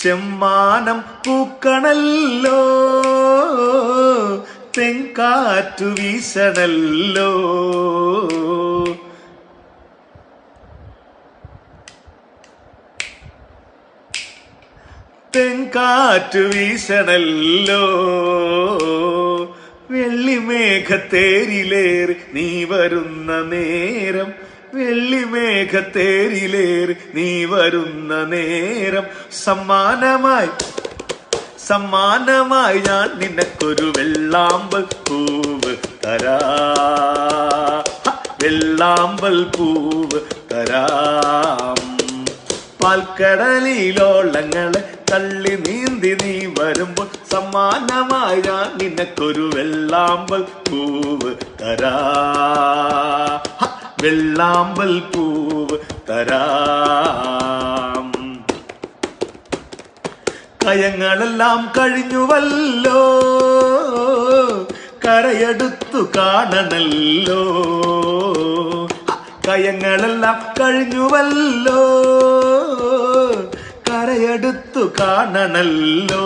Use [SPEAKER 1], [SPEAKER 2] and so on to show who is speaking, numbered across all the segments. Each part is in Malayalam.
[SPEAKER 1] ചെമ്മാനം പൂക്കണല്ലോ തെങ്കാറ്റു വീശണല്ലോ തെങ്കാറ്റു വീശണല്ലോ വെള്ളിമേഘത്തേരിലേറി നീ വരുന്ന നേരം വെള്ളിമേഘത്തേരിലേറി നീ വരുന്ന നേരം സമ്മാനമായി ഞാൻ നിനക്കൊരു വെള്ളാമ്പൽ പൂവ് തരാ വെള്ളാമ്പൽ പൂവ് തരാം പാൽക്കടലിലോളങ്ങളെ തള്ളി നീന്തി നീ വരുമ്പോൾ സമ്മാനമായി ഞാൻ നിനക്കൊരു വെള്ളാമ്പൽ പൂവ് തരാ വെള്ളാമ്പൽ പൂവ് തരാം കയങ്ങളെല്ലാം കഴിഞ്ഞുവല്ലോ കരയെടുത്തു കാണണല്ലോ കയങ്ങളെല്ലാം കഴിഞ്ഞുവല്ലോ കരയെടുത്തു കാണണല്ലോ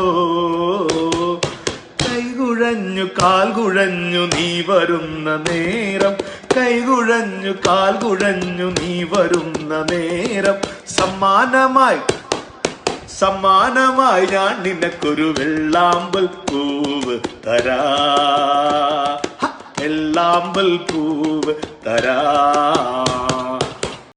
[SPEAKER 1] കൈകുഴഞ്ഞു കാൽ കുഴഞ്ഞു നീ വരുന്ന നേരം കൈകുഴഞ്ഞു കാൽ കുഴഞ്ഞു നീ വരുന്ന നേരം സമ്മാനമായി ഞാൻ നിനക്കൊരു വെള്ളാമ്പൽ പൂവ് തരാ വെള്ളാമ്പൽ പൂവ് തരാ